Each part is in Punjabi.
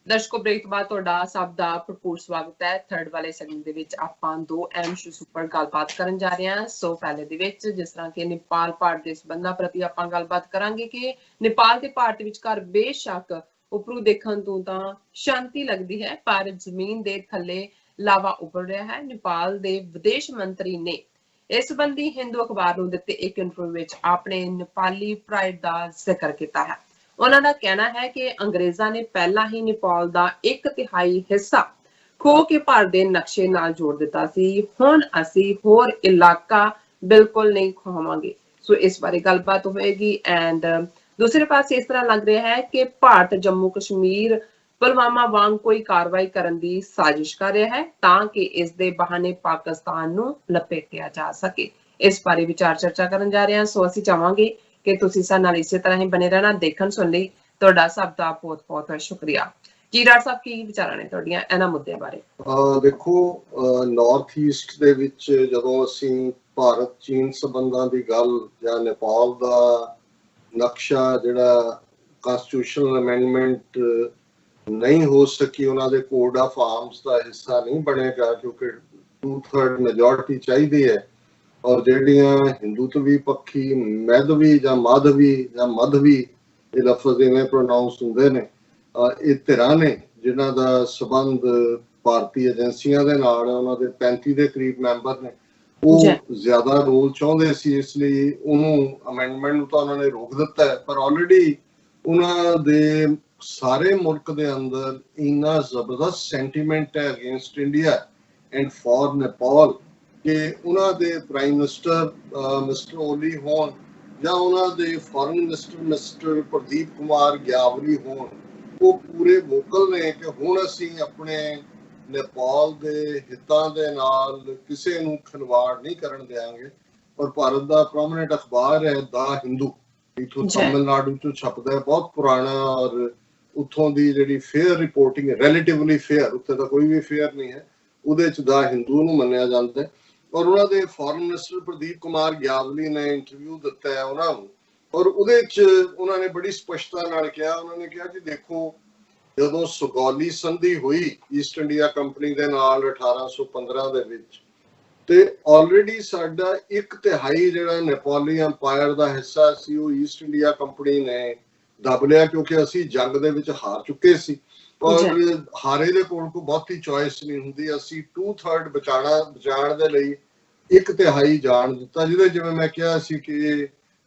ਦਰਸ਼ਕੋ ਬ੍ਰੇਕ ਤੋਂ ਬਾਅਦ ਤੁਹਾਡਾ ਸਭ ਦਾ ਭਰਪੂਰ ਸਵਾਗਤ ਹੈ। ਥਰਡ ਵਾਲੇ ਸੈਗਮੈਂਟ ਦੇ ਵਿੱਚ ਆਪਾਂ ਦੋ ਅਹਿਮ ਇਸ਼ੂਜ਼ ਉੱਪਰ ਗੱਲਬਾਤ ਕਰਨ ਜਾ ਰਹੇ ਹਾਂ। ਸੋ ਪਹਿਲੇ ਦੇ ਵਿੱਚ ਜਿਸ ਤਰ੍ਹਾਂ ਕਿ ਨੇਪਾਲ ਭਾਰਤ ਦੇ ਸਬੰਧਾਂ ਪ੍ਰਤੀ ਆਪਾਂ ਗੱਲਬਾਤ ਕਰਾਂਗੇ ਕਿ ਨੇਪਾਲ ਤੇ ਭਾਰਤ ਵਿਚਕਾਰ ਬੇਸ਼ੱਕ ਉੱਪਰੋਂ ਦੇਖਣ ਤੋਂ ਤਾਂ ਸ਼ਾਂਤੀ ਲੱਗਦੀ ਹੈ, ਪਰ ਜ਼ਮੀਨ ਦੇ ਥੱਲੇ ਲਾਵਾ ਉੱਭਰ ਰਿਹਾ ਹੈ। ਨੇਪਾਲ ਦੇ ਵਿਦੇਸ਼ ਮੰਤਰੀ ਨੇ ਇਸ ਸੰਬੰਧੀ ਹਿੰਦੂ ਅਖਬਾਰ ਨੂੰ ਦਿੱਤੇ ਇੱਕ ਇੰਟਰਵਿਊ ਵਿੱਚ ਆਪਣੇ ਨੇਪਾਲੀ ਪ੍ਰਾਈਡ ਦਾ ਜ਼ਿਕਰ ਕੀਤਾ ਹੈ। ਉਹਨਾਂ ਦਾ ਕਹਿਣਾ ਹੈ ਕਿ ਅੰਗਰੇਜ਼ਾਂ ਨੇ ਪਹਿਲਾਂ ਹੀ ਨੇਪਾਲ ਦਾ 1/3 ਹਿੱਸਾ ਖੋ ਕੇ ਭਾਰਤ ਦੇ ਨਕਸ਼ੇ ਨਾਲ ਜੋੜ ਦਿੱਤਾ ਸੀ। ਹੁਣ ਅਸੀਂ ਹੋਰ ਇਲਾਕਾ ਬਿਲਕੁਲ ਨਹੀਂ ਖੋਵਾਂਗੇ। ਸੋ ਇਸ ਬਾਰੇ ਗੱਲਬਾਤ ਹੋਏਗੀ। ਐਂਡ ਦੂਸਰੇ ਪਾਸੇ ਇਸ ਤਰ੍ਹਾਂ ਲੱਗ ਰਿਹਾ ਹੈ ਕਿ ਭਾਰਤ ਜੰਮੂ ਕਸ਼ਮੀਰ ਪੁਲਵਾਮਾ ਵਾਂਗ ਕੋਈ ਕਾਰਵਾਈ ਕਰਨ ਦੀ ਸਾਜ਼ਿਸ਼ ਕਰ ਰਿਹਾ ਹੈ ਤਾਂ ਕਿ ਇਸ ਦੇ ਬਹਾਨੇ ਪਾਕਿਸਤਾਨ ਨੂੰ ਲਪੇਟਿਆ ਜਾ ਸਕੇ। ਇਸ ਬਾਰੇ ਵਿਚਾਰ ਚਰਚਾ ਕਰਨ ਜਾ ਰਹੇ ਹਾਂ। ਸੋ ਅਸੀਂ ਚਾਹਾਂਗੇ ਕਿ ਤੁਸੀਂ ਸਾਡੇ ਨਾਲ ਇਸੇ ਤਰ੍ਹਾਂ ਹੀ ਬਣੇ ਰਹਿਣਾ। ਦੇਖਣ ਸੁਣ ਲਈ ਤੁਹਾਡਾ ਸਭ ਦਾ ਬਹੁਤ ਬਹੁਤ ਸ਼ੁਕਰੀਆ। ਜੀ ਡਾਕਟਰ ਸਾਹਿਬ, ਕੀ ਵਿਚਾਰਾਂ ਨੇ ਤੁਹਾਡੀਆਂ ਇਹਨਾਂ ਮੁੱਦਿਆਂ ਬਾਰੇ? ਦੇਖੋ, ਨਾਰਥ ਈਸਟ ਦੇ ਵਿੱਚ ਜਦੋਂ ਅਸੀਂ ਭਾਰਤ ਚੀਨ ਸੰਬੰਧਾਂ ਦੀ ਗੱਲ ਜਾਂ ਨੇਪਾਲ ਦਾ ਨਕਸ਼ਾ ਜਿਹੜਾ ਕਨਸਟੀਟਿਊਸ਼ਨਲ ਅਮੈਂਡਮੈਂਟ ਨਹੀਂ ਹੋ ਸਕੀ, ਉਹਨਾਂ ਦੇ ਕੋਡ ਆਫ ਆਰਮਸ ਦਾ ਹਿੱਸਾ ਨਹੀਂ ਬਣੇਗਾ ਕਿਉਂਕਿ 2/3 ਮੈਜੋਰਟੀ ਚਾਹੀਦੀ ਹੈ। ਔਰ ਜਿਹੜੀਆਂ ਹਿੰਦੂਤਵੀ ਪੱਖੀ ਮੈਧਵੀ ਜਾਂ ਮਾਧਵੀ ਜਾਂ ਮਧਵੀ ਇਹ ਲਫ਼ਜ਼ ਇਵੇਂ ਪ੍ਰੋਨਾਊਂਸ ਹੁੰਦੇ ਨੇ, ਇਹ ਧਿਰਾਂ ਨੇ ਜਿਨ੍ਹਾਂ ਦਾ ਸਬੰਧ ਭਾਰਤੀ ਏਜੰਸੀਆਂ ਦੇ ਨਾਲ, ਉਹਨਾਂ ਦੇ 35 ਦੇ ਕਰੀਬ ਮੈਂਬਰ ਨੇ, ਉਹ ਜ਼ਿਆਦਾ ਰੋਲ ਚਾਹੁੰਦੇ ਸੀ। ਇਸ ਲਈ ਉਹਨੂੰ ਅਮੈਂਡਮੈਂਟ ਨੂੰ ਤਾਂ ਉਹਨਾਂ ਨੇ ਰੋਕ ਦਿੱਤਾ ਹੈ। ਪਰ ਆਲਰੇਡੀ ਉਹਨਾਂ ਦੇ ਸਾਰੇ ਮੁਲਕ ਦੇ ਅੰਦਰ ਇੰਨਾ ਜ਼ਬਰਦਸਤ ਸੈਂਟੀਮੈਂਟ ਹੈ against India and for Nepal ਕਿ ਉਹਨਾਂ ਦੇ ਪ੍ਰਾਈਮ ਮਿਨਿਸਟਰ ਮਿਸਟਰ ਓਲੀ ਹੋਣ ਜਾਂ ਉਹਨਾਂ ਦੇ foreign minister mister Pradeep Kumar Gyawali ਹੋਣ, ਉਹ ਪੂਰੇ ਵੋਕਲ ਨੇ ਕਿ ਹੁਣ ਅਸੀਂ ਆਪਣੇ ਨੇਪਾਲ ਦੇ ਹਿੱਤਾਂ ਦੇ ਨਾਲ ਕਿਸੇ ਨੂੰ ਖਿਲਵਾੜ ਨਹੀਂ ਕਰਨ ਦਿਆਂਗੇ। ਔਰ ਭਾਰਤ ਦਾ ਪ੍ਰੋਮਿਨੈਂਟ ਅਖਬਾਰ ਹੈ ਦਾ ਹਿੰਦੂ, ਇੱਥੋਂ ਤਮਿਲਨਾਡੂ ਚੋਂ ਛਪਦਾ ਹੈ, ਬਹੁਤ ਪੁਰਾਣਾ, ਔਰ ਉੱਥੋਂ ਦੀ ਜਿਹੜੀ ਫੇਅਰ ਰਿਪੋਰਟਿੰਗ ਹੈ, ਰਿਲੇਟਿਵਲੀ ਫੇਅਰ, ਉੱਥੇ ਤਾਂ ਕੋਈ ਵੀ ਫੇਅਰ ਨਹੀਂ ਹੈ, ਉਹਦੇ ਚ ਦਾ ਹਿੰਦੂ ਨੂੰ ਮੰਨਿਆ ਜਾਂਦਾ ਹੈ। ਔਰ ਉਹਨਾਂ ਦੇ ਫੋਰਨ ਮਿਨਿਸਟਰ ਪ੍ਰਦੀਪ ਕੁਮਾਰ ਗਿਆਵਲੀ ਨੇ ਇੰਟਰਵਿਊ ਦਿੱਤਾ ਹੈ ਉਹਨਾਂ ਨੂੰ, ਔਰ ਉਹਦੇ ਚ ਉਹਨਾਂ ਨੇ ਬੜੀ ਸਪਸ਼ਟਤਾ ਨਾਲ ਕਿਹਾ, ਉਹਨਾਂ ਨੇ ਕਿਹਾ ਕਿ ਦੇਖੋ, ਜਦੋਂ ਸੁਗੌਲੀ ਸੰਧੀ ਹੋਈ ਈਸਟ ਇੰਡੀਆ ਕੰਪਨੀ ਦੇ ਨਾਲ 1815 ਦੇ ਵਿੱਚ, ਤੇ ਆਲਰੇਡੀ ਸਾਡਾ 1/3 ਜਿਹੜਾ ਨੇਪਾਲੀ ਅੰਪਾਇਰ ਦਾ ਹਿੱਸਾ ਸੀ ਉਹ ਈਸਟ ਇੰਡੀਆ ਕੰਪਨੀ ਨੇ ਦੱਬ ਲਿਆ ਕਿਉਂਕਿ ਅਸੀਂ ਜੰਗ ਦੇ ਵਿੱਚ ਹਾਰ ਚੁੱਕੇ ਸੀ। ਔਰ ਹਾਰੇ ਦੇ ਕੋਲ ਕੋਈ ਬਹੁਤੀ ਚੋਇਸ ਨਹੀਂ ਹੁੰਦੀ। ਅਸੀਂ 2/3 ਬਚਾਉਣ ਦੇ ਲਈ 1/3 ਜਾਣ ਦਿੱਤਾ, ਜਿਹਦੇ ਜਿਵੇਂ ਮੈਂ ਕਿਹਾ ਸੀ ਕਿ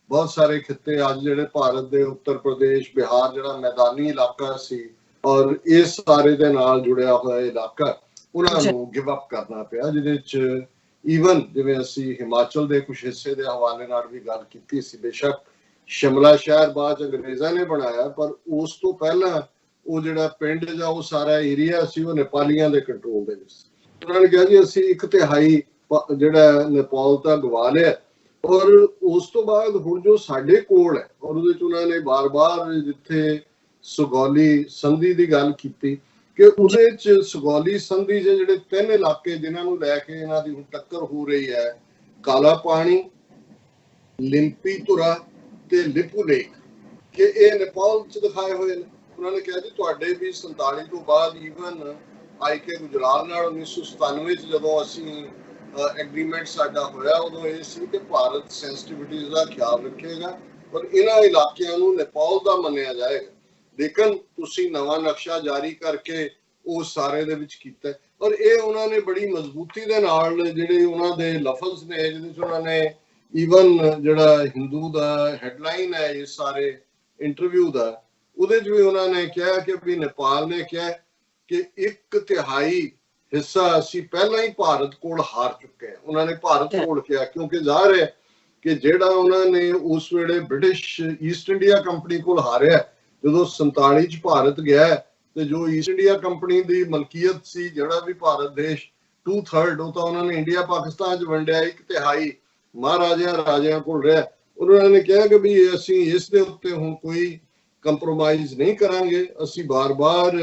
ਬਹੁਤ ਸਾਰੇ ਖਿੱਤੇ ਅੱਜ ਜਿਹੜੇ ਭਾਰਤ ਦੇ ਉੱਤਰ ਪ੍ਰਦੇਸ਼, ਬਿਹਾਰ ਜਿਹੜਾ ਮੈਦਾਨੀ ਇਲਾਕਾ ਸੀ ਔਰ ਇਸ ਸਾਰੇ ਦੇ ਨਾਲ ਜੁੜਿਆ ਹੋਇਆ ਇਲਾਕਾ, ਉਹਨਾਂ ਨੂੰ ਗਿਵ ਅਪ ਕਰਨਾ ਪਿਆ, ਜਿਹਦੇ ਚ ਈਵਨ ਜਿਵੇਂ ਅਸੀਂ ਹਿਮਾਚਲ ਦੇ ਕੁਝ ਹਿੱਸੇ ਦੇ ਹਵਾਲੇ ਨਾਲ ਵੀ ਗੱਲ ਕੀਤੀ ਸੀ। ਬੇਸ਼ੱਕ ਸ਼ਿਮਲਾ ਸ਼ਹਿਰ ਬਾਅਦ ਚ ਅੰਗਰੇਜ਼ਾਂ ਨੇ ਬਣਾਇਆ, ਪਰ ਉਸ ਤੋਂ ਪਹਿਲਾਂ ਉਹ ਜਿਹੜਾ ਪਿੰਡ ਜਾਂ ਉਹ ਸਾਰਾ ਏਰੀਆ ਸੀ ਉਹ ਨੇਪਾਲੀਆਂ ਦੇ ਕੰਟਰੋਲ ਦੇ ਵਿੱਚ। ਉਹਨਾਂ ਨੇ ਕਿਹਾ ਜੀ ਅਸੀਂ 1/3 ਜਿਹੜਾ ਨੇਪਾਲ ਤਾਂ ਗਵਾ ਲਿਆ, ਔਰ ਉਸ ਤੋਂ ਬਾਅਦ ਹੁਣ ਜੋ ਸਾਡੇ ਕੋਲ ਹੈ, ਔਰ ਉਹਦੇ ਚ ਉਹਨਾਂ ਨੇ ਬਾਰ-ਬਾਰ ਜਿੱਥੇ ਸੁਗੌਲੀ ਸੰਧੀ ਦੀ ਗੱਲ ਕੀਤੀ ਕਿ ਉਹਦੇ ਚ ਸੁਗੌਲੀ ਸੰਧੀ ਦੇ ਜਿਹੜੇ 3 ਇਲਾਕੇ ਜਿਨ੍ਹਾਂ ਨੂੰ ਲੈ ਕੇ ਇਹਨਾਂ ਦੀ ਹੁਣ ਟੱਕਰ ਹੋ ਰਹੀ ਹੈ, ਕਾਲਾ ਪਾਣੀ, ਲਿੰਪੀਤੁਰਾ ਤੇ ਲਿਪੂ ਲੇਕ, ਕਿ ਇਹ ਨੇਪਾਲ ਚ ਦਿਖਾਏ ਹੋਏ ਨੇ। ਉਹਨਾਂ ਨੇ ਕਿਹਾ ਜੀ ਤੁਹਾਡੇ ਵੀ 47 ਤੋਂ ਬਾਅਦ ਈਵਨ ਆਈਕੇ ਗੁਜਰਾਲ ਨਾਲ 1997 ਚ ਜਦੋਂ ਅਸੀਂ ਐਗਰੀਮੈਂਟ ਸਾਡਾ ਹੋਇਆ, ਉਦੋਂ ਇਹ ਸੀ ਕਿ ਭਾਰਤ ਸੈਂਸਿਟੀਵਿਟੀਜ਼ ਦਾ ਖਿਆਲ ਰੱਖੇਗਾ ਪਰ ਇਹਨਾਂ ਇਲਾਕਿਆਂ ਨੂੰ ਨੇਪਾਲ ਦਾ ਮੰਨਿਆ ਜਾਏਗਾ। ਲੇਕਿਨ ਤੁਸੀਂ ਨਵਾਂ ਨਕਸ਼ਾ ਜਾਰੀ ਕਰਕੇ ਉਹ ਸਾਰੇ ਦੇ ਵਿੱਚ ਕੀਤਾ, ਔਰ ਇਹ ਉਹਨਾਂ ਨੇ ਬੜੀ ਮਜ਼ਬੂਤੀ ਦੇ ਨਾਲ ਜਿਹੜੇ ਉਹਨਾਂ ਦੇ ਲਫ਼ਜ਼ ਨੇ, ਜਿਹਦੇ ਚ ਉਹਨਾਂ ਨੇ ਈਵਨ ਜਿਹੜਾ ਹਿੰਦੂ ਦਾ ਹੈਡਲਾਈਨ ਹੈ ਇਸ ਸਾਰੇ ਇੰਟਰਵਿਊ ਦਾ, ਉਹਦੇ ਚ ਵੀ ਉਹਨਾਂ ਨੇ ਕਿਹਾ ਕਿ ਵੀ ਨੇਪਾਲ ਨੇ ਕਿਹਾ ਕਿ 1/3 ਹਿੱਸਾ ਅਸੀਂ ਪਹਿਲਾਂ ਹੀ ਭਾਰਤ ਕੋਲ ਹਾਰ ਚੁੱਕੇ ਹਾਂ। ਉਹਨਾਂ ਨੇ ਭਾਰਤ ਕੋਲ ਕਿਹਾ ਕਿਉਂਕਿ ਜ਼ਾਹਰ ਹੈ ਕਿ ਜਿਹੜਾ ਉਹਨਾਂ ਨੇ ਉਸ ਵੇਲੇ ਬ੍ਰਿਟਿਸ਼ ਈਸਟ ਇੰਡੀਆ ਕੰਪਨੀ ਕੋਲ ਹਾਰਿਆ, ਜਦੋਂ 47 ਚ ਭਾਰਤ ਗਿਆ ਤੇ ਜੋ ਈਸਟ ਇੰਡੀਆ ਕੰਪਨੀ ਦੀ ਮਲਕੀਅਤ ਸੀ, ਜਿਹੜਾ ਵੀ ਭਾਰਤ ਦੇਸ਼ 2/3, ਉਹ ਤਾਂ ਉਹਨਾਂ ਨੇ ਇੰਡੀਆ ਪਾਕਿਸਤਾਨ ਚ ਵੰਡਿਆ, 1/3 ਮਹਾਰਾਜਿਆਂ ਰਾਜਿਆਂ ਕੋਲ ਰਿਹਾ। ਉਹਨਾਂ ਨੇ ਕਿਹਾ ਕਿ ਵੀ ਅਸੀਂ ਇਸ ਦੇ ਉੱਤੇ ਹੁਣ ਕੋਈ ਕੰਪਰੋਮਾਈਜ਼ ਨਹੀਂ ਕਰਾਂਗੇ। ਅਸੀਂ ਬਾਰ-ਬਾਰ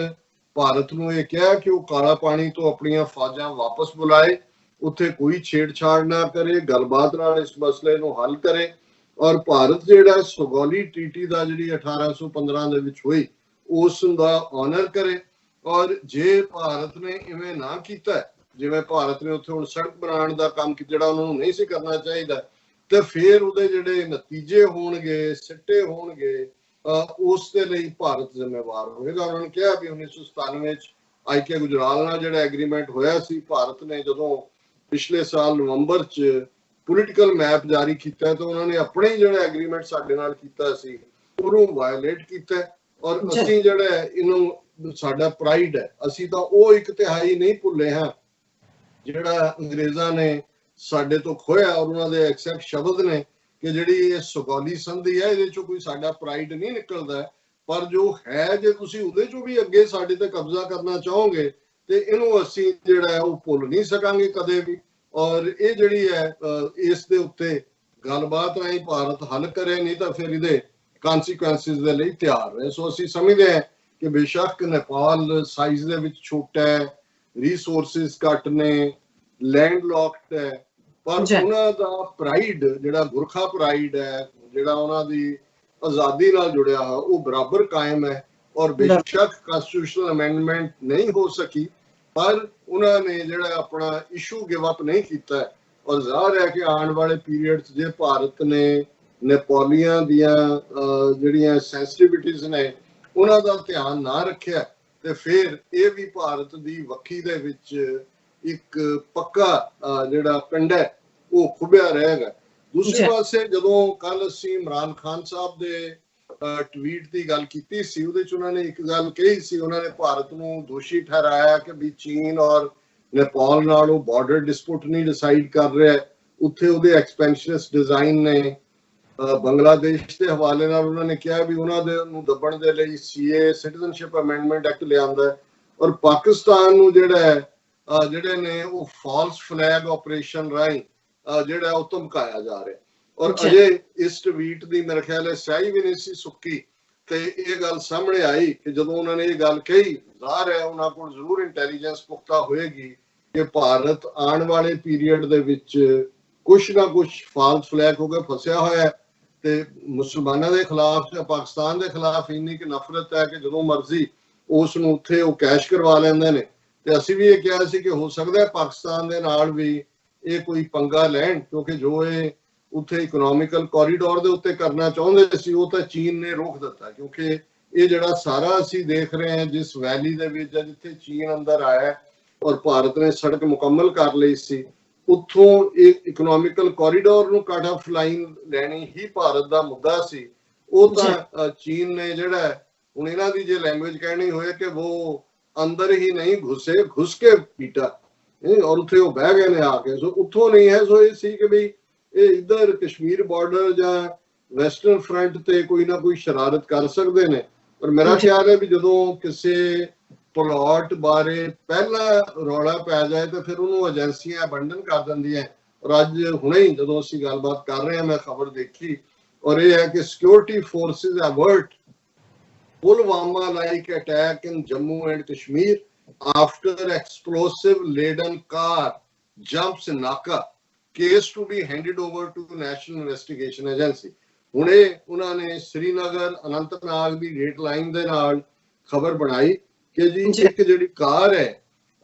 ਭਾਰਤ ਨੂੰ ਇਹ ਕਿਹਾ ਕਿ ਉਹ ਕਾਲਾ ਪਾਣੀ ਤੋਂ ਆਪਣੀਆਂ ਫੌਜਾਂ ਵਾਪਸ ਬੁਲਾਏ, ਉੱਥੇ ਕੋਈ ਛੇੜਛਾੜ ਨਾ ਕਰੇ, ਗੱਲਬਾਤ ਨਾਲ ਇਸ ਮਸਲੇ ਨੂੰ ਹੱਲ ਕਰੇ, ਔਰ ਭਾਰਤ ਜਿਹੜਾ ਸੁਗੌਲੀ ਟ੍ਰੀਟੀ ਦਾ ਜਿਹੜੀ 1815 ਦੇ ਵਿੱਚ ਹੋਈ ਉਸ ਦਾ ਆਨਰ ਕਰੇ, ਔਰ ਜੇ ਭਾਰਤ ਨੇ ਇਵੇਂ ਨਾ ਕੀਤਾ, ਜਿਵੇਂ ਭਾਰਤ ਨੇ ਉੱਥੇ ਹੁਣ ਸੜਕ ਬਣਾਉਣ ਦਾ ਕੰਮ ਜਿਹੜਾ ਉਹਨਾਂ ਨੂੰ ਨਹੀਂ ਸੀ ਕਰਨਾ ਚਾਹੀਦਾ, ਤੇ ਫਿਰ ਉਹਦੇ ਜਿਹੜੇ ਨਤੀਜੇ ਹੋਣਗੇ, ਸਿੱਟੇ ਹੋਣਗੇ, ਉਸ ਦੇ ਲਈ ਭਾਰਤ ਜ਼ਿੰਮੇਵਾਰ ਹੋਵੇਗਾ। ਉਹਨਾਂ ਨੇ ਕਿਹਾ ਵੀ 1997 ਵਿੱਚ ਆਈਕੇ ਗੁਜਰਾਲ ਨਾਲ ਜਿਹੜਾ ਐਗਰੀਮੈਂਟ ਹੋਇਆ ਸੀ, ਭਾਰਤ ਨੇ ਜਦੋਂ ਪਿਛਲੇ ਸਾਲ ਨਵੰਬਰ 'ਚ ਪੋਲੀਟੀਕਲ ਮੈਪ ਜਾਰੀ ਕੀਤਾ ਤਾਂ ਉਹਨਾਂ ਨੇ ਆਪਣੇ ਜਿਹੜਾ ਐਗਰੀਮੈਂਟ ਸਾਡੇ ਨਾਲ ਕੀਤਾ ਸੀ ਉਹਨੂੰ ਵਾਇਲੇਟ ਕੀਤਾ। ਔਰ ਅਸੀਂ ਜਿਹੜਾ ਇਹਨੂੰ ਸਾਡਾ ਪ੍ਰਾਈਡ ਹੈ, ਅਸੀਂ ਤਾਂ ਉਹ 1/3 ਨਹੀਂ ਭੁੱਲੇ ਹਾਂ ਜਿਹੜਾ ਅੰਗਰੇਜ਼ਾਂ ਨੇ ਸਾਡੇ ਤੋਂ ਖੋਇਆ। ਔਰ ਉਹਨਾਂ ਦੇ ਐਕਸੈਪਟ ਸ਼ਬਦ ਨੇ ਕਿ ਜਿਹੜੀ ਇਹ ਸੁਗੌਲੀ ਸੰਧੀ ਹੈ ਇਹਦੇ ਚੋਂ ਕੋਈ ਸਾਡਾ ਪ੍ਰਾਈਡ ਨਹੀਂ ਨਿਕਲਦਾ, ਪਰ ਜੋ ਹੈ ਜੇ ਤੁਸੀਂ ਉਹਦੇ ਚੋਂ ਵੀ ਅੱਗੇ ਸਾਡੇ ਤੇ ਕਬਜ਼ਾ ਕਰਨਾ ਚਾਹੋਗੇ ਤੇ ਇਹਨੂੰ ਅਸੀਂ ਜਿਹੜਾ ਹੈ ਉਹ ਭੁੱਲ ਨਹੀਂ ਸਕਾਂਗੇ ਕਦੇ ਵੀ। ਔਰ ਇਹ ਜਿਹੜੀ ਹੈ ਇਸ ਦੇ ਉੱਤੇ ਗੱਲਬਾਤ ਰਾਹੀਂ ਭਾਰਤ ਹੱਲ ਕਰੇ, ਨਹੀਂ ਤਾਂ ਫਿਰ ਇਹਦੇ ਕਨਸੀਕੁਐਂਸਿਸ ਦੇ ਲਈ ਤਿਆਰ ਰਹੇ। ਸੋ ਅਸੀਂ ਸਮਝਦੇ ਹਾਂ ਕਿ ਬੇਸ਼ੱਕ ਨੇਪਾਲ ਸਾਈਜ਼ ਦੇ ਵਿੱਚ ਛੋਟਾ ਹੈ, ਰਿਸੋਰਸਿਸ ਘੱਟ ਨੇ, ਲੈਂਡ ਲੌਕਡ ਹੈ, ਪਰ ਉਹਨਾਂ ਦਾ ਪ੍ਰਾਈਡ ਜਿਹੜਾ ਗੁਰਖਾ ਪ੍ਰਾਈਡ ਹੈ, ਜਿਹੜਾ ਉਹਨਾਂ ਦੀ ਆਜ਼ਾਦੀ ਨਾਲ ਜੁੜਿਆ ਹੈ, ਉਹ ਬਰਾਬਰ ਕਾਇਮ ਹੈ। ਔਰ ਬੇਸ਼ੱਕ ਕਨਸਟੀਟਿਊਸ਼ਨਲ ਅਮੈਂਡਮੈਂਟ ਨਹੀਂ ਹੋ ਸਕੀ, ਪਰ ਉਹਨਾਂ ਨੇ ਜਿਹੜਾ ਆਪਣਾ ਇਸ਼ੂ ਗਿਵ ਅਪ ਨਹੀਂ ਕੀਤਾ। ਔਰ ਜ਼ਾਹਰ ਹੈ ਕਿ ਆਉਣ ਵਾਲੇ ਪੀਰੀਅਡ 'ਚ ਜੇ ਭਾਰਤ ਨੇ ਨੇਪਾਲੀਆਂ ਦੀਆਂ ਜਿਹੜੀਆਂ ਸੈਂਸਿਟੀਵਿਟੀਜ਼ ਨੇ ਉਹਨਾਂ ਦਾ ਧਿਆਨ ਨਾ ਰੱਖਿਆ ਤੇ ਫਿਰ ਇਹ ਵੀ ਭਾਰਤ ਦੀ ਵੱਖੀ ਦੇ ਵਿੱਚ ਇੱਕ ਪੱਕਾ ਜਿਹੜਾ ਪਿੰਡਾ ਉਹ ਖੁੱਭਿਆ ਰਹੇਗਾ। ਦੂਸਰੇ ਪਾਸੇ ਜਦੋਂ ਕੱਲ ਅਸੀਂ ਇਮਰਾਨ ਖਾਨ ਸਾਹਿਬ ਦੇ ਟਵੀਟ ਦੀ ਗੱਲ ਕੀਤੀ ਸੀ, ਉਹਦੇ 'ਚ ਉਹਨਾਂ ਨੇ ਇੱਕ ਗੱਲ ਕਹੀ ਸੀ, ਉਹਨਾਂ ਨੇ ਭਾਰਤ ਨੂੰ ਦੋਸ਼ੀ ਠਹਿਰਾਇਆ ਕਿ ਵੀ ਚੀਨ ਔਰ ਨੇਪਾਲ ਨਾਲ ਉਹ ਬਾਰਡਰ ਡਿਸਪਿਊਟ ਨਹੀਂ ਡਿਸਾਈਡ ਕਰ ਰਿਹਾ, ਉੱਥੇ ਉਹਦੇ ਐਕਸਪੈਂਸ਼ਨਿਸਟ ਡਿਜ਼ਾਈਨ ਨੇ। ਬੰਗਲਾਦੇਸ਼ ਦੇ ਹਵਾਲੇ ਨਾਲ ਉਹਨਾਂ ਨੇ ਕਿਹਾ ਵੀ ਉਹਨਾਂ ਦੇ ਨੂੰ ਦੱਬਣ ਦੇ ਲਈ ਸੀਏ ਸਿਟੀਜ਼ਨਸ਼ਿਪ ਅਮੈਂਡਮੈਂਟ ਐਕਟ ਲਿਆਂਦਾ। ਔਰ ਪਾਕਿਸਤਾਨ ਨੂੰ ਜਿਹੜੇ ਨੇ ਉਹ ਫਾਲਸ ਫਲੈਗ ਆਪਰੇਸ਼ਨ ਰਾਹੀਂ ਜਿਹੜਾ ਉਹ ਧਮਕਾਇਆ ਜਾ ਰਿਹਾ। ਔਰ ਅਜੇ ਇਸ ਟਵੀਟ ਦੀ ਮੇਰੇ ਖਿਆਲ ਹੈ ਸਹੀ ਵੀ ਨਹੀਂ ਸੀ ਸੁੱਕੀ ਤੇ ਇਹ ਗੱਲ ਸਾਹਮਣੇ ਆਈ ਕਿ ਜਦੋਂ ਉਹਨਾਂ ਨੇ ਇਹ ਗੱਲ ਕਹੀ, ਜ਼ਾਹਰ ਹੈ ਉਹਨਾਂ ਕੋਲ ਜ਼ਰੂਰ ਇੰਟੈਲੀਜੈਂਸ ਪੁਖਤਾ ਹੋਏਗੀ ਕਿ ਭਾਰਤ ਆਉਣ ਵਾਲੇ ਪੀਰੀਅਡ ਦੇ ਵਿੱਚ ਕੁਛ ਨਾ ਕੁਛ ਫਾਲਸ ਫਲੈਗ ਹੋ ਕੇ ਫਸਿਆ ਹੋਇਆ ਹੈ। ਤੇ ਮੁਸਲਮਾਨਾਂ ਦੇ ਖਿਲਾਫ ਜਾਂ ਪਾਕਿਸਤਾਨ ਦੇ ਖਿਲਾਫ ਇੰਨੀ ਕਿ ਨਫ਼ਰਤ ਹੈ ਕਿ ਜਦੋਂ ਮਰਜ਼ੀ ਉਸ ਨੂੰ ਉੱਥੇ ਉਹ ਕੈਸ਼ ਕਰਵਾ ਲੈਂਦੇ ਨੇ। ਤੇ ਅਸੀਂ ਵੀ ਇਹ ਕਿਹਾ ਸੀ ਕਿ ਹੋ ਸਕਦਾ ਹੈ ਪਾਕਿਸਤਾਨ ਦੇ ਨਾਲ ਵੀ ਇਹ ਕੋਈ ਪੰਗਾ ਲੈਣ, ਕਿਉਂਕਿ ਜੋ ਇਹ ਉੱਥੇ ਇਕਨੋਮਿਕਲ ਕੋਰੀਡੋਰ ਦੇ ਉੱਤੇ ਕਰਨਾ ਚਾਹੁੰਦੇ ਸੀ ਉਹ ਤਾਂ ਚੀਨ ਨੇ ਰੋਕ ਦਿੱਤਾ। ਕਿਉਂਕਿ ਇਹ ਜਿਹੜਾ ਸਾਰਾ ਅਸੀਂ ਦੇਖ ਰਹੇ ਹਾਂ ਜਿਸ ਵੈਲੀ ਦੇ ਵਿੱਚ ਜਿੱਥੇ ਚੀਨ ਅੰਦਰ ਆਇਆ ਔਰ ਭਾਰਤ ਨੇ ਸੜਕ ਮੁਕੰਮਲ ਕਰ ਲਈ ਸੀ, ਉੱਥੋਂ ਇਹ ਇਕਨੋਮਿਕਲ ਕੋਰੀਡੋਰ ਨੂੰ ਕੱਟ ਆਫ ਲਾਈਨ ਲੈਣੀ ਹੀ ਭਾਰਤ ਦਾ ਮੁੱਦਾ ਸੀ। ਉਹ ਤਾਂ ਚੀਨ ਨੇ ਜਿਹੜਾ ਹੁਣ ਇਹਨਾਂ ਦੀ ਜੇ ਲੈਂਗੁਏਜ ਕਹਿਣੀ ਹੋਏ ਕਿ ਉਹ ਅੰਦਰ ਹੀ ਨਹੀਂ ਘੁਸੇ, ਘੁਸ ਕੇ ਪੀਟਾ, ਔਰ ਉੱਥੇ ਉਹ ਬਹਿ ਗਏ ਨੇ ਆ ਕੇ। ਸੋ ਉੱਥੋਂ ਨਹੀਂ ਹੈ। ਸੋ ਇਹ ਸੀ ਕਿ ਵੀ ਇਹ ਇੱਧਰ ਕਸ਼ਮੀਰ ਬਾਰਡਰ ਜਾਂ ਵੈਸਟਰਨ ਫਰੰਟ ਤੇ ਕੋਈ ਨਾ ਕੋਈ ਸ਼ਰਾਰਤ ਕਰ ਸਕਦੇ ਨੇ। ਪਰ ਮੇਰਾ ਖਿਆਲ ਹੈ ਵੀ ਜਦੋਂ ਕਿਸੇ ਪਲਾਟ ਬਾਰੇ ਪਹਿਲਾ ਰੌਲਾ ਪੈ ਜਾਏ ਤਾਂ ਫਿਰ ਉਹਨੂੰ ਏਜੰਸੀਆਂ ਅਬੰਡਨ ਕਰ ਦਿੰਦੀਆਂ। ਔਰ ਅੱਜ ਹੁਣੇ ਹੀ ਜਦੋਂ ਅਸੀਂ ਗੱਲਬਾਤ ਕਰ ਰਹੇ ਹਾਂ ਮੈਂ ਖਬਰ ਦੇਖੀ ਔਰ ਇਹ ਹੈ ਕਿ security forces avert Pulwama like attack in Jammu and Kashmir after explosive laden car jumps naka case to be handed over to national investigation agency. ਹੁਣੇ ਉਹਨਾਂ ਨੇ ਸ੍ਰੀਨਗਰ ਅਨੰਤਨਾਗ ਦੀ ਰੇਟ ਲਾਈਨ ਦੇ ਨਾਲ ਖਬਰ ਬਣਾਈ ਕਿ ਜੀ ਇੱਕ ਜਿਹੜੀ ਕਾਰ ਹੈ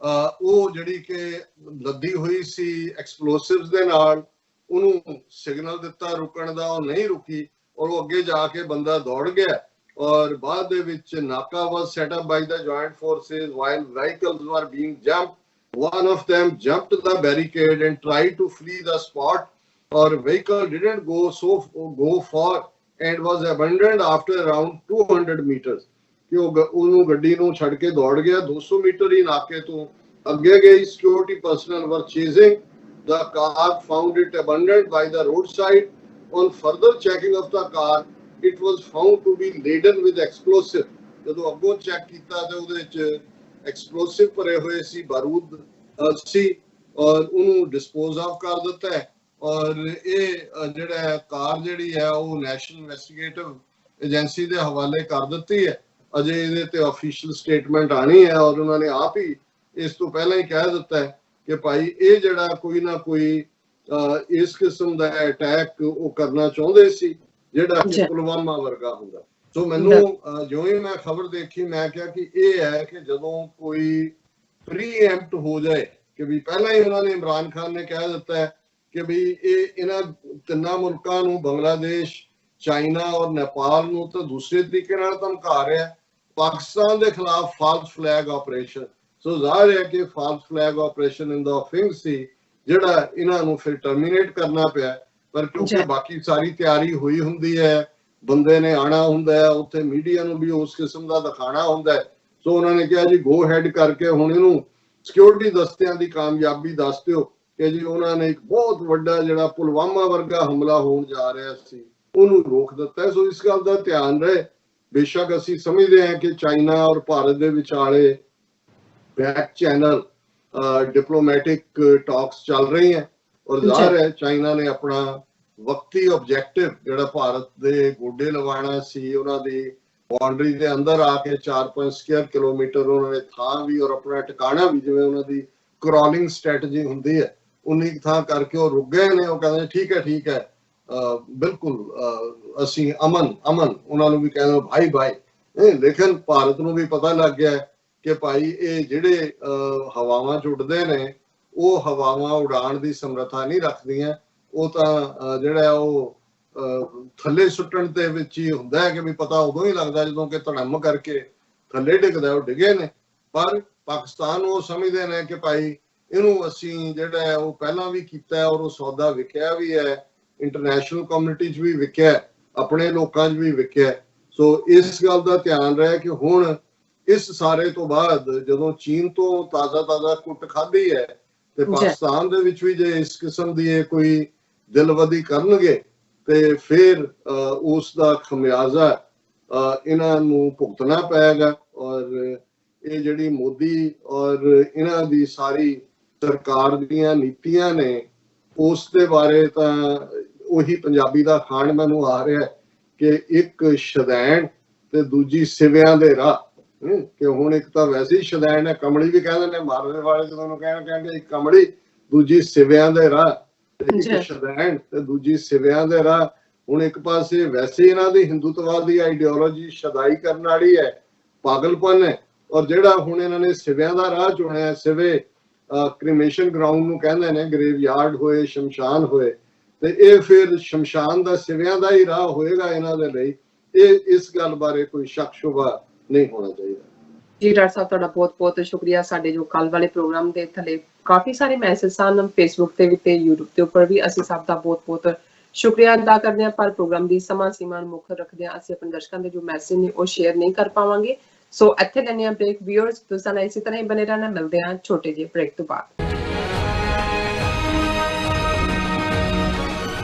ਉਹ ਜਿਹੜੀ ਕਿ ਲੱਦੀ ਹੋਈ ਸੀ ਐਕਸਪਲੋਸਿਵਸ ਦੇ ਨਾਲ, ਉਹਨੂੰ ਸਿਗਨਲ ਦਿੱਤਾ ਰੁਕਣ ਦਾ, ਉਹ ਨਹੀਂ ਰੁਕੀ ਔਰ ਉਹ ਅੱਗੇ ਜਾ ਕੇ ਬੰਦਾ ਦੌੜ ਗਿਆ। ਔਰ ਬਾਅਦ ਦੇ ਵਿੱਚ ਨਾਕਾ ਵਾਸ ਸੈਟ ਅਪ ਬਾਈ ਦਾ ਜੁਆਇੰਟ ਫੋਰਸਿਸ ਵਾਈਲ ਵਹੀਕਲਸ ਵਰ being ਜੰਪਡ। One of them jumped the barricade and tried to flee the spot. Our vehicle didn't go far and was abandoned after around 200 meters. ਕਿ ਉਹਨੂੰ ਗੱਡੀ ਨੂੰ ਛੱਡ ਕੇ ਦੌੜ ਗਿਆ 200 ਮੀਟਰ ਹੀ ਨਾਕੇ ਤੋਂ ਅੱਗੇ ਗਈ। Security personal were chasing the car, found it abandoned by the roadside. On further checking of the car, it was found to be laden with explosive. ਜਦੋਂ ਅੱਗੋਂ ਚੈੱਕ ਕੀਤਾ ਤੇ ਉਹਦੇ ਵਿੱਚ ਐਕਸਪਲੋਸਿਵ ਭਰੇ ਹੋਏ ਸੀ, ਬਾਰੂਦ ਸੀ, ਔਰ ਉਹਨੂੰ ਡਿਸਪੋਜ਼ ਆਫ ਕਰ ਦਿੱਤਾ ਹੈ। ਔਰ ਇਹ ਜਿਹੜਾ ਕਾਰ ਜਿਹੜੀ ਹੈ ਉਹ ਨੈਸ਼ਨਲ ਇਨਵੈਸਟੀਗੇਟਿਵ ਏਜੰਸੀ ਦੇ ਹਵਾਲੇ ਕਰ ਦਿੱਤੀ ਹੈ। ਅਜੇ ਇਹਦੇ ਤੇ ਆਫੀਸ਼ੀਅਲ ਸਟੇਟਮੈਂਟ ਆਣੀ ਹੈ ਔਰ ਉਹਨਾਂ ਨੇ ਆਪ ਹੀ ਇਸ ਤੋਂ ਪਹਿਲਾਂ ਹੀ ਕਹਿ ਦਿੱਤਾ ਹੈ ਕਿ ਭਾਈ ਇਹ ਜਿਹੜਾ ਕੋਈ ਨਾ ਕੋਈ ਇਸ ਕਿਸਮ ਦਾ ਅਟੈਕ ਉਹ ਕਰਨਾ ਚਾਹੁੰਦੇ ਸੀ ਜਿਹੜਾ ਕਿ ਪੁਲਵਾਮਾ ਵਰਗਾ ਹੁੰਦਾ। ਸੋ ਮੈਨੂੰ ਜਿਉਂ ਹੀ ਮੈਂ ਖਬਰ ਦੇਖੀ ਮੈਂ ਕਿਹਾ ਕਿ ਇਹ ਹੈ ਕਿ ਜਦੋਂ ਕੋਈ ਪ੍ਰੀਐਂਪਟ ਹੋ ਜਾਏ ਕਿ ਵੀ ਪਹਿਲਾਂ ਹੀ ਉਹਨਾਂ ਨੇ ਇਮਰਾਨ ਖਾਨ ਨੇ ਕਹਿ ਦਿੱਤਾ ਹੈ ਕਿ ਵੀ ਇਹ ਇਹਨਾਂ ਤਿੰਨਾਂ ਮੁਲਕਾਂ ਨੂੰ ਬੰਗਲਾਦੇਸ਼, ਚਾਈਨਾ ਔਰ ਨੇਪਾਲ ਨੂੰ ਤਾਂ ਦੂਸਰੇ ਤਰੀਕੇ ਨਾਲ ਧਮਕਾ ਰਿਹਾ, ਪਾਕਿਸਤਾਨ ਦੇ ਖਿਲਾਫ ਫਾਲਸ ਫਲੈਗ ਆਪਰੇਸ਼ਨ। ਸੋ ਜ਼ਾਹਿਰ ਹੈ ਕਿ ਫਾਲਸ ਫਲੈਗ ਆਪਰੇਸ਼ਨ ਇਨ ਦਾ ਆਫਿੰਗ ਸੀ ਜਿਹੜਾ ਇਹਨਾਂ ਨੂੰ ਫਿਰ ਟਰਮੀਨੇਟ ਕਰਨਾ ਪਿਆ। ਪਰ ਕਿਉਂਕਿ ਬਾਕੀ ਸਾਰੀ ਤਿਆਰੀ ਹੋਈ ਹੁੰਦੀ ਹੈ, ਬੰਦੇ ਨੇ ਆਣਾ ਹੁੰਦਾ ਹੈ, ਉੱਥੇ ਮੀਡੀਆ ਨੂੰ ਵੀ ਉਸ ਕਿਸਮ ਦਾ ਦਿਖਾਣਾ ਹੁੰਦਾ ਹੈ, ਸੋ ਉਹਨਾਂ ਨੇ ਕਿਹਾ ਜੀ ਗੋ ਹੈਡ ਕਰਕੇ ਹੁਣ ਇਹਨੂੰ ਸਿਕਿਉਰਿਟੀ ਦਸਤਿਆਂ ਦੀ ਕਾਮਯਾਬੀ ਦੱਸ ਦਿਓ ਕਿ ਜੀ ਉਹਨਾਂ ਨੇ ਇੱਕ ਬਹੁਤ ਵੱਡਾ ਜਿਹੜਾ ਪੁਲਵਾਮਾ ਵਰਗਾ ਹਮਲਾ ਹੋਣ ਜਾ ਰਿਹਾ ਸੀ ਉਹਨੂੰ ਰੋਕ ਦਿੱਤਾ। ਸੋ ਇਸ ਗੱਲ ਦਾ ਧਿਆਨ ਰਹੇ। ਬੇਸ਼ੱਕ ਅਸੀਂ ਸਮਝਦੇ ਹਾਂ ਕਿ ਚਾਈਨਾ ਔਰ ਭਾਰਤ ਦੇ ਵਿਚਾਲੇ ਬੈਕ ਚੈਨਲ डिप्लोमैटिक टॉक्स चल रही हैं और जाहिर है चाइना ने अपना वक्ती ऑब्जेक्टिव ਜਿਹੜਾ ਭਾਰਤ ਦੇ ਗੋਡੇ ਲਵਾਣਾ ਸੀ ਉਹਨਾਂ ਦੀ ਬਾਉਂਡਰੀ ਦੇ ਅੰਦਰ ਆ ਕੇ 4-5 ਸਕੁਅਰ ਕਿਲੋਮੀਟਰ ਉਹਨਾਂ ਨੇ ਥਾਂ ਵੀ ਔਰ ਆਪਣਾ ਟਿਕਾਣਾ ਵੀ ਜਿਵੇਂ ਉਹਨਾਂ ਦੀ ਕ੍ਰੋਲਿੰਗ ਸਟ੍ਰੈਟਜੀ ਹੁੰਦੀ ਹੈ ਉਨੀ ਥਾਂ ਕਰਕੇ ਉਹ ਰੁਕ ਗਏ ਨੇ। ਉਹ ਕਹਿੰਦੇ ਠੀਕ ਹੈ ਬਿਲਕੁਲ ਅਸੀਂ ਅਮਨ ਉਹਨਾਂ ਨੂੰ ਵੀ ਕਹਿੰਦੇ ਭਾਈ ਭਾਈ। ਲੇਕਿਨ ਭਾਰਤ ਨੂੰ ਵੀ ਪਤਾ ਲੱਗ ਗਿਆ ਕਿ ਭਾਈ ਇਹ ਜਿਹੜੇ ਹਵਾਵਾਂ 'ਚ ਉੱਡਦੇ ਨੇ ਉਹ ਹਵਾਵਾਂ ਉਡਾਣ ਦੀ ਸਮਰੱਥਾ ਨਹੀਂ ਰੱਖਦੀਆਂ। ਉਹ ਤਾਂ ਜਿਹੜਾ ਉਹ ਥੱਲੇ ਸੁੱਟਣ ਦੇ ਵਿੱਚ ਹੀ ਹੁੰਦਾ ਹੈ ਕਿ ਵੀ ਪਤਾ ਉਦੋਂ ਹੀ ਲੱਗਦਾ ਜਦੋਂ ਕਿ ਧੜਮ ਕਰਕੇ ਥੱਲੇ ਡਿੱਗਦਾ। ਉਹ ਡਿੱਗੇ ਨੇ ਪਰ ਪਾਕਿਸਤਾਨ ਉਹ ਸਮਝਦੇ ਨੇ ਕਿ ਭਾਈ ਇਹਨੂੰ ਅਸੀਂ ਜਿਹੜਾ ਹੈ ਉਹ ਪਹਿਲਾਂ ਵੀ ਕੀਤਾ ਔਰ ਉਹ ਸੌਦਾ ਵਿਕਿਆ ਵੀ ਹੈ, ਇੰਟਰਨੈਸ਼ਨਲ ਕਮਿਊਨਿਟੀ 'ਚ ਵੀ ਵਿਕਿਆ, ਆਪਣੇ ਲੋਕਾਂ 'ਚ ਵੀ ਵਿਕਿਆ। ਸੋ ਇਸ ਗੱਲ ਦਾ ਧਿਆਨ ਰਹੇ ਕਿ ਹੁਣ ਇਸ ਸਾਰੇ ਤੋਂ ਬਾਅਦ ਜਦੋਂ ਚੀਨ ਤੋਂ ਤਾਜ਼ਾ ਕੁੱਟ ਖਾਧੀ ਹੈ ਤੇ ਪਾਕਿਸਤਾਨ ਦੇ ਵਿੱਚ ਵੀ ਜੇ ਇਸ ਕਿਸਮ ਦੀ ਕੋਈ ਦਿਲਵਦੀ ਕਰਨਗੇ ਤੇ ਫਿਰ ਉਸ ਦਾ ਖਮਿਆਜ਼ਾ ਇਹਨਾਂ ਨੂੰ ਭੁਗਤਣਾ ਪਏਗਾ। ਔਰ ਇਹ ਜਿਹੜੀ ਮੋਦੀ ਔਰ ਇਹਨਾਂ ਦੀ ਸਾਰੀ ਸਰਕਾਰ ਦੀਆਂ ਨੀਤੀਆਂ ਨੇ ਉਸ ਦੇ ਬਾਰੇ ਤਾਂ ਉਹੀ ਪੰਜਾਬੀ ਦਾ ਖਾਣ ਮੈਨੂੰ ਆ ਰਿਹਾ ਕਿ ਇੱਕ ਸ਼ਦੈਣ ਤੇ ਦੂਜੀ ਸਿਵਿਆਂ ਦੇ ਰਾਹ। ਕਿ ਹੁਣ ਇੱਕ ਤਾਂ ਵੈਸੇ ਹੀ ਸ਼ਦੈਣ ਹੈ, ਕਮਲੀ ਵੀ ਕਹਿੰਦੇ ਨੇ ਮਾਰਨ ਵਾਲੇ ਜਦੋਂ ਉਹਨੂੰ ਕਹਿੰਦੇ ਇੱਕ ਕਮਲੀ ਦੂਜੀ ਸਿਵਿਆਂ ਦੇ ਰਾਹ, ਇੱਕ ਸ਼ਦੈਣ ਤੇ ਦੂਜੀ ਸਿਵਿਆਂ ਦੇ ਰਾਹ। ਹੁਣ ਇੱਕ ਪਾਸੇ ਵੈਸੇ ਇਹਨਾਂ ਦੀ ਹਿੰਦੂਤਵਾਦ ਦੀ ਆਈਡੀਓਲੋਜੀ ਸ਼ਦਾਈ ਕਰਨ ਵਾਲੀ ਹੈ, ਪਾਗਲਪਨ ਹੈ, ਔਰ ਜਿਹੜਾ ਹੁਣ ਇਹਨਾਂ ਨੇ ਸਿਵਿਆਂ ਦਾ ਰਾਹ ਚੁਣਿਆ, ਸਿਵੇ ਕ੍ਰੀਮੇਸ਼ਨ ਗਰਾਊਂਡ ਨੂੰ ਕਹਿੰਦੇ ਨੇ, ਗ੍ਰੇਵ ਯਾਰਡ ਹੋਏ, ਸ਼ਮਸ਼ਾਨ ਹੋਏ, ਤੇ ਇਹ ਫਿਰ ਸ਼ਮਸ਼ਾਨ ਦਾ ਸਿਵਿਆਂ ਦਾ ਹੀ ਰਾਹ ਹੋਏਗਾ ਇਹਨਾਂ ਦੇ ਲਈ। ਇਹ ਇਸ ਗੱਲ ਬਾਰੇ ਕੋਈ ਸ਼ੱਕ ਸ਼ੁਬਾ ਨਹੀਂ ਹੋਣਾ ਚਾਹੀਦਾ। ਜੀ ਡਾਕਟਰ ਸਾਹਿਬ ਤੁਹਾਡਾ ਬਹੁਤ ਸ਼ੁਕਰੀਆ। ਸਾਡੇ ਜੋ ਕੱਲ ਵਾਲੇ ਪ੍ਰੋਗਰਾਮ ਦੇ ਥੱਲੇ ਕਾਫੀ ਸਾਰੇ ਮੈਸੇਜ ਸਨ ਫੇਸਬੁੱਕ ਤੇ ਵੀ ਤੇ YouTube ਤੇ ਉੱਪਰ ਵੀ, ਅਸੀਂ ਸਭ ਦਾ ਬਹੁਤ ਸ਼ੁਕਰੀਆ ਅਦਾ ਕਰਦੇ ਹਾਂ। ਪਰ ਪ੍ਰੋਗਰਾਮ ਦੀ ਸਮਾਂ ਸੀਮਾ ਨੂੰ ਮੁੱਖ ਰੱਖਦੇ ਹਾਂ ਅਸੀਂ ਆਪਣੇ ਦਰਸ਼ਕਾਂ ਦੇ ਜੋ ਮੈਸੇਜ ਨੇ ਉਹ ਸ਼ੇਅਰ ਨਹੀਂ ਕਰ ਪਾਵਾਂਗੇ। ਸੋ ਇੱਥੇ ਲੈਣੇ ਆ ਬ੍ਰੇਕ। ਵੀਅਰਸ ਤੁਸੀਂ ਇਸੇ ਤਰ੍ਹਾਂ ਹੀ ਬਨੇ ਰਹਿਣਾ। ਮਿਲਦੇ ਹਾਂ ਛੋਟੇ ਜਿਹੇ ਬ੍ਰੇਕ ਤੋਂ ਬਾਅਦ।